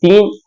3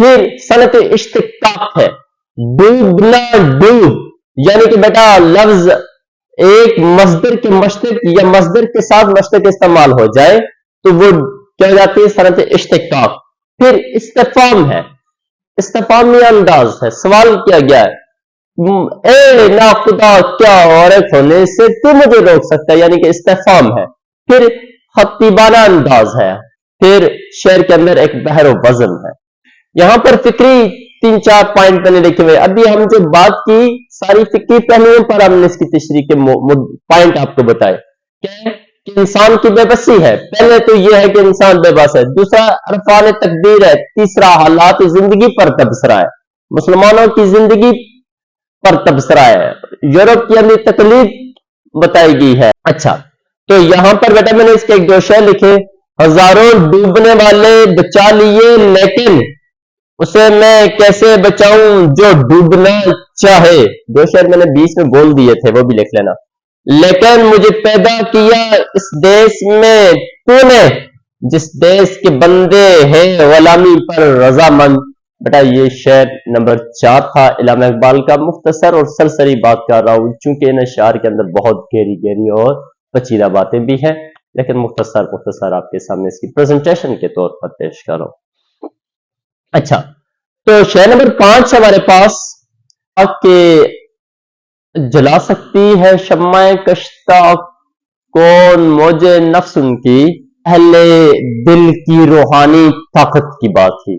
پھر صنعت اشتقاق ہے، ڈوبنا، ڈوب، یعنی کہ بیٹا لفظ ایک مصدر کے مشتق یا مصدر کے ساتھ مشتق استعمال ہو جائے تو وہ کیا ہو جاتی ہے؟ صنعت اشتقاق۔ پھر استفہام ہے، استفہامی انداز ہے، سوال کیا گیا ہے، اے ناخدا کیا عورت ہونے سے تو مجھے روک سکتا ہے، یعنی کہ استفہام ہے۔ پھر خطیبانہ انداز ہے، پھر شعر کے اندر ایک بحر و وزن ہے۔ یہاں پر فکری 3-4 پوائنٹ میں نے لکھے ہوئے، ابھی ہم جو بات کی ساری فکری پہلوؤں پر ہم نے اس کی تشریح کے پوائنٹ آپ کو بتائے کہ انسان کی بے بسی ہے۔ پہلے تو یہ ہے کہ انسان بے بس ہے، دوسرا عرفان تقدیر ہے، تیسرا حالات زندگی پر تبصرہ ہے، مسلمانوں کی زندگی پر تبصرہ ہے، یورپ کی اندر تقلید بتائی گئی ہے۔ اچھا، تو یہاں پر بیٹا میں نے اس کے ایک 2 شعر لکھے، ہزاروں ڈوبنے والے بچا لیے لیکن اسے میں کیسے بچاؤں جو ڈوبنا چاہے۔ 2 شعر میں نے 20 میں بول دیے تھے، وہ بھی لکھ لینا۔ لیکن مجھے پیدا کیا اس دیش میں تو نے، جس دیش کے بندے ہیں غلامی پر رضامند۔ بیٹا یہ شعر نمبر 4 تھا علامہ اقبال کا، مختصر اور سرسری بات کر رہا ہوں چونکہ ان اشعار کے اندر بہت گہری اور پیچیدہ باتیں بھی ہیں، لیکن مختصر آپ کے سامنے اس کی پریزنٹیشن کے طور پر پیش کر رہا ہوں۔ اچھا، تو شعر نمبر 5 ہمارے پاس کہ جلا سکتی ہے شمع کشتہ کون موج نفس ان کی، اہل دل کی روحانی طاقت کی بات تھی،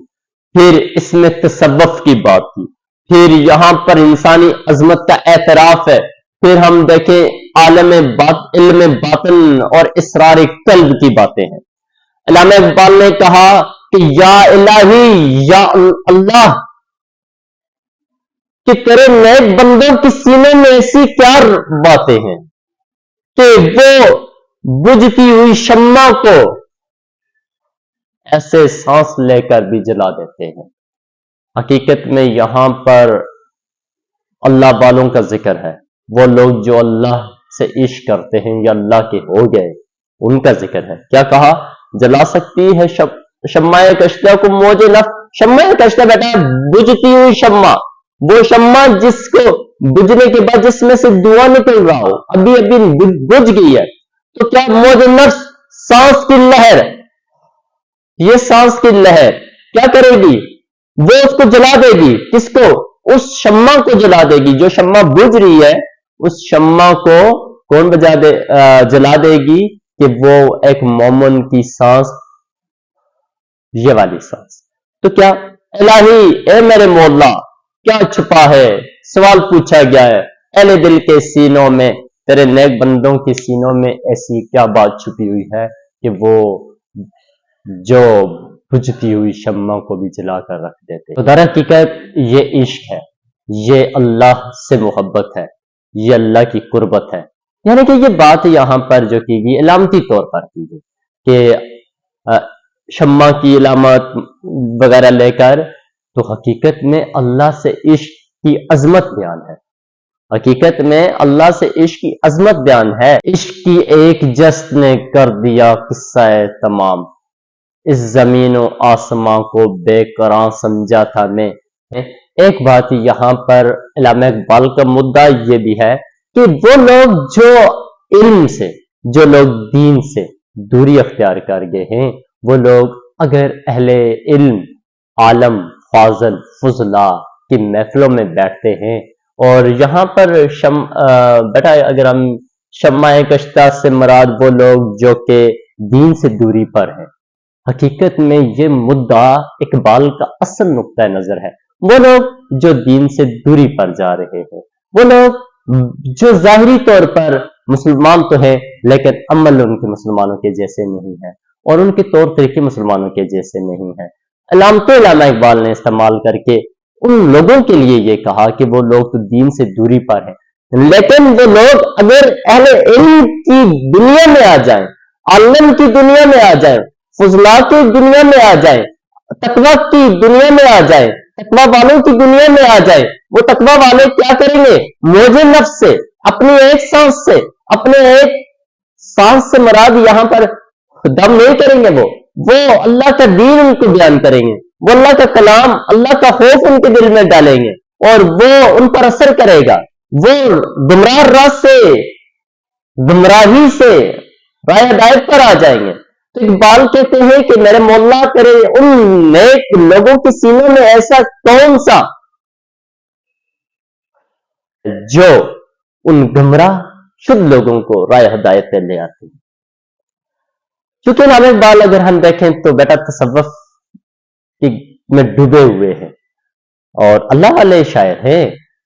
پھر اس میں تصوف کی بات تھی، پھر یہاں پر انسانی عظمت کا اعتراف ہے، پھر ہم دیکھیں عالم علم باطن اور اسرار قلب کی باتیں ہیں۔ علامہ اقبال نے کہا کہ یا الہی، یا اللہ، کہ تیرے نئے بندوں کے سینے میں ایسی کیا باتیں ہیں کہ وہ بجھتی ہوئی شمع کو ایسے سانس لے کر بھی جلا دیتے ہیں۔ حقیقت میں یہاں پر اللہ والوں کا ذکر ہے، وہ لوگ جو اللہ سے عشق کرتے ہیں یا اللہ کے ہو گئے، ان کا ذکر ہے۔ کیا کہا؟ جلا سکتی ہے شمع کشتہ کو موج نفس۔ شمع کشتہ بیٹا بجھتی ہوئی شمع، وہ شمع جس کو بجھنے کے بعد جس میں سے دھواں نکل رہا ہو، ابھی بجھ گئی ہے، تو کیا موج نفس، سانس کی لہر، یہ سانس کی لہر کیا کرے گی؟ وہ اس کو جلا دے گی۔ کس کو؟ اس شمع کو جلا دے گی۔ جو شمع بجھ رہی ہے اس شمع کو کون جلا دے گی؟ کہ وہ ایک مومن کی سانس، یہ والی سانس۔ تو کیا الہی، اے میرے مولا، کیا چھپا ہے؟ سوال پوچھا گیا ہے، اہل دل کے سینوں میں، تیرے نیک بندوں کے سینوں میں ایسی کیا بات چھپی ہوئی ہے کہ وہ جو بجھتی ہوئی شمع کو بھی جلا کر رکھ دیتے۔ تو در حقیقت یہ عشق ہے، یہ اللہ سے محبت ہے، یہ اللہ کی قربت ہے۔ یعنی کہ یہ بات یہاں پر جو کی گئی علامتی طور پر کی گئی کہ شمع کی علامت وغیرہ لے کر، تو حقیقت میں اللہ سے عشق کی عظمت بیان ہے۔ حقیقت میں اللہ سے عشق کی عظمت بیان ہے۔ عشق کی ایک جست نے کر دیا قصہ تمام، اس زمین و آسماں کو بے قرار سمجھا تھا میں۔ ایک بات یہاں پر علامہ اقبال کا مدعا یہ بھی ہے کہ وہ لوگ جو علم سے، جو لوگ دین سے دوری اختیار کر گئے ہیں، وہ لوگ اگر اہل علم، عالم، فاضل، فضلاء کی محفلوں میں بیٹھتے ہیں، اور یہاں پر بیٹا اگر ہم شمع کشتہ سے مراد وہ لوگ جو کہ دین سے دوری پر ہیں، حقیقت میں یہ مدعا اقبال کا اصل نقطہ نظر ہے۔ وہ لوگ جو دین سے دوری پر جا رہے ہیں، وہ لوگ جو ظاہری طور پر مسلمان تو ہیں لیکن عمل ان کے مسلمانوں کے جیسے نہیں ہے، اور ان کے طور طریقے مسلمانوں کے جیسے نہیں ہے۔ علامہ اقبال نے استعمال کر کے ان لوگوں کے لیے یہ کہا کہ وہ لوگ تو دین سے دوری پر ہیں، لیکن وہ لوگ اگر اہل علم کی دنیا میں آ جائیں، عالم کی دنیا میں آ جائیں، فضلاء کی دنیا میں آ جائیں، تقویٰ کی دنیا میں آ جائیں، تقویٰ والوں کی دنیا میں آ جائیں، وہ تقویٰ والے کیا کریں گے؟ موج نفس سے، اپنی ایک سانس سے، اپنے ایک سانس سے مراد یہاں پر دم نہیں کریں گے، وہ اللہ کا دین ان کو بیان کریں گے، وہ اللہ کا کلام، اللہ کا خوف ان کے دل میں ڈالیں گے اور وہ ان پر اثر کرے گا، وہ گمراہ راہ سے، گمراہی سے رائے ہدایت پر آ جائیں گے۔ تو اقبال کہتے ہیں کہ میرے مولا کرے ان نیک لوگوں کے سینوں میں ایسا کون سا جو ان گمراہ شد لوگوں کو رائے ہدایت پہ لے آتے ہیں۔ چونکہ علامہ اقبال اگر ہم دیکھیں تو بیٹا تصوف میں ڈوبے ہوئے ہیں اور اللہ والے شاعر ہیں،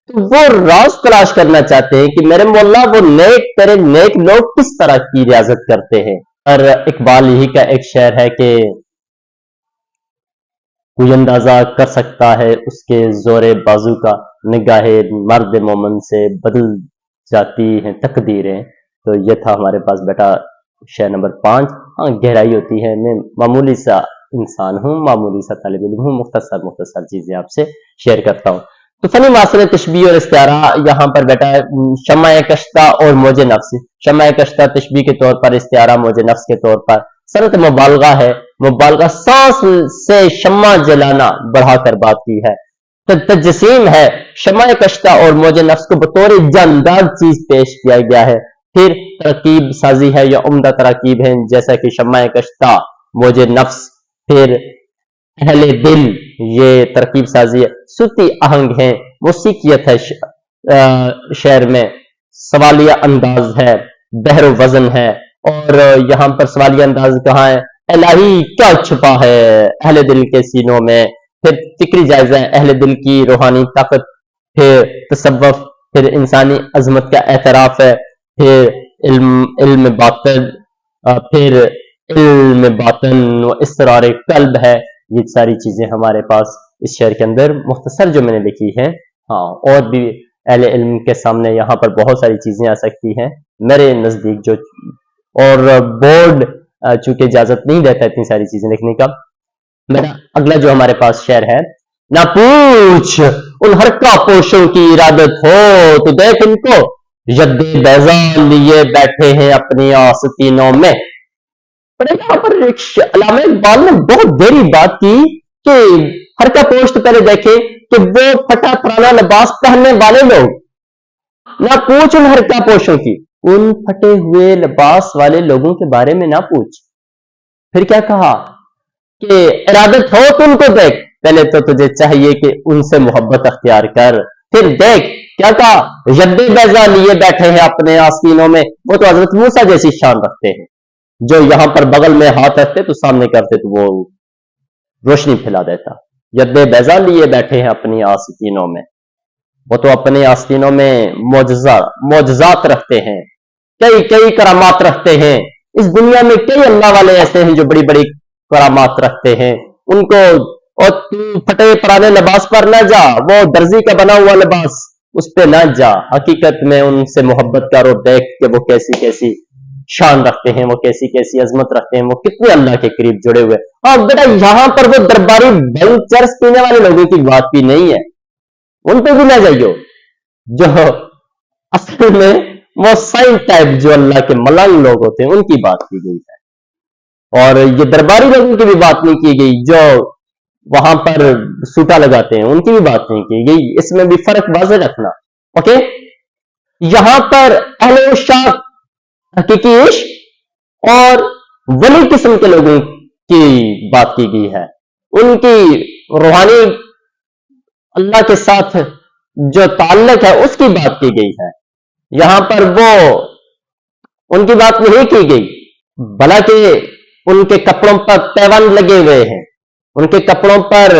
تو وہ راز تلاش کرنا چاہتے ہیں کہ میرے مولا وہ نیک تیرے نیک لوگ کس طرح کی ریاضت کرتے ہیں۔ اور اقبال ہی کا ایک شعر ہے کہ کوئی اندازہ کر سکتا ہے اس کے زور بازو کا، نگاہ مرد مومن سے بدل جاتی ہیں تقدیریں۔ تو یہ تھا ہمارے پاس بیٹا شعر نمبر 5۔ ہاں گہرائی ہوتی ہے، میں معمولی سا انسان ہوں، معمولی سا طالب علم ہوں، مختصر چیزیں آپ سے شیئر کرتا ہوں۔ تو فنی معاصرے تشبیہ اور استعارہ یہاں پر بیٹا شمع کشتہ اور موج نفس، شمع کشتہ تشبیہ کے طور پر، استعارہ موج نفس کے طور پر۔ صنعت مبالغہ ہے، مبالغہ سانس سے شمع جلانا بڑھا کر بات کی ہے۔ تجسیم ہے، شمع کشتہ اور موج نفس کو بطور جاندار چیز پیش کیا گیا ہے۔ پھر ترکیب سازی ہے یا عمدہ تراکیب ہیں، جیسا کہ شمع کشتہ، موج نفس، پھر اہل دل، یہ ترکیب سازی ہے۔ صوتی آہنگ ہے، موسیقیت ہے شعر میں، سوالیہ انداز ہے، بحر و وزن ہے۔ اور یہاں پر سوالیہ انداز کہاں ہے؟ الہی کیا چھپا ہے اہل دل کے سینوں میں۔ پھر فکری جائزہ ہے، اہل دل کی روحانی طاقت، پھر تصوف، پھر انسانی عظمت کا اعتراف ہے، پھر علم باطن، پھر علم باطن و اسرار قلب ہے۔ یہ ساری چیزیں ہمارے پاس اس شعر کے اندر مختصر جو میں نے لکھی ہے۔ ہاں اور بھی اہل علم کے سامنے یہاں پر بہت ساری چیزیں آ سکتی ہیں میرے نزدیک، جو اور بورڈ چونکہ اجازت نہیں دیتا اتنی ساری چیزیں لکھنے کا۔ میرا اگلا جو ہمارے پاس شعر ہے، نہ پوچھ ان ہرکا پوشوں کی ارادت ہو تو دیکھ ان کو ید بیضا لیے بیٹھے ہیں اپنی آستینوں میں۔ یہاں پر علامہ اقبال نے بہت گہری بات کی کہ ہرکا پوش تو پہلے دیکھے کہ وہ پھٹا پرانا لباس پہننے والے لوگ، نہ پوچھ ان ہرکا پوشوں کی، ان پھٹے ہوئے لباس والے لوگوں کے بارے میں نہ پوچھ۔ پھر کیا کہا کہ ارادت ہو تو ان کو دیکھ، پہلے تو تجھے چاہیے کہ ان سے محبت اختیار کر، پھر دیکھ کیا کہا، ید بیضا لیے بیٹھے ہیں اپنے آستینوں میں۔ وہ تو حضرت موسیٰ جیسی شان رکھتے ہیں، جو یہاں پر بغل میں ہاتھ رکھتے تو سامنے کرتے تو وہ روشنی پھیلا دیتا۔ ید بیضا لیے بیٹھے ہیں اپنی آستینوں میں، وہ تو اپنے آستینوں میں معجزات رکھتے ہیں، کئی کرامات رکھتے ہیں۔ اس دنیا میں کئی اللہ والے ایسے ہیں جو بڑی بڑی کرامات رکھتے ہیں، ان کو اور تو پھٹے پرانے لباس پر نہ جا، وہ درزی کا بنا ہوا لباس اس پہ نہ جا، حقیقت میں ان سے محبت کر اور دیکھ کہ وہ کیسی کیسی شان رکھتے ہیں، وہ کیسی کیسی عظمت رکھتے ہیں، وہ کتنے اللہ کے قریب جڑے ہوئے۔ اور بیٹا یہاں پر وہ درباری بھنگ چرس پینے والے لوگوں کی بات بھی نہیں ہے، ان پہ بھی نہ جائیو، جو اصل میں وہ سائنٹ ٹائپ جو اللہ کے ملنگ لوگ ہوتے ہیں ان کی بات کی گئی ہے، اور یہ درباری لوگوں کی بھی بات نہیں کی گئی جو وہاں پر سوٹا لگاتے ہیں، ان کی بھی بات نہیں کی گئی۔ اس میں بھی فرق واضح رکھنا، اوکے۔ یہاں پر اہل عشاق، حقیقی عشق اور ولی قسم کے لوگوں کی بات کی گئی ہے، ان کی روحانی اللہ کے ساتھ جو تعلق ہے اس کی بات کی گئی ہے۔ یہاں پر وہ ان کی بات نہیں کی گئی، بلکہ ان کے کپڑوں پر پیوند لگے ہوئے ہیں، ان کے کپڑوں پر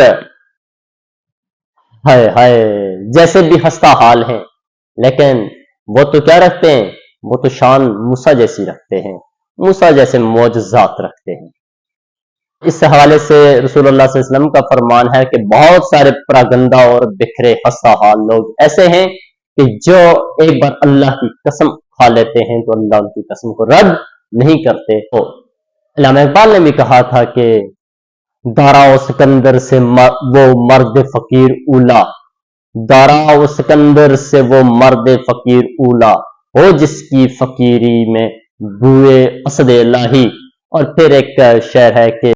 ہائے ہائے جیسے بھی ہنستا حال ہیں، لیکن وہ تو کیا رکھتے ہیں، وہ تو شان موسیٰ جیسی رکھتے ہیں، موسیٰ جیسے معجزات رکھتے ہیں۔ اس حوالے سے رسول اللہ صلی اللہ علیہ وسلم کا فرمان ہے کہ بہت سارے پراگندہ اور بکھرے ہنسا حال لوگ ایسے ہیں کہ جو ایک بار اللہ کی قسم کھا لیتے ہیں تو اللہ ان کی قسم کو رد نہیں کرتے۔ تو علامہ اقبال نے بھی کہا تھا کہ دارا و سکندر سے وہ مرد فقیر اولا، دارا و سکندر سے وہ مرد فقیر اولا ہو جس کی فقیری میں بوئے اسد الہی۔ اور پھر ایک شعر ہے کہ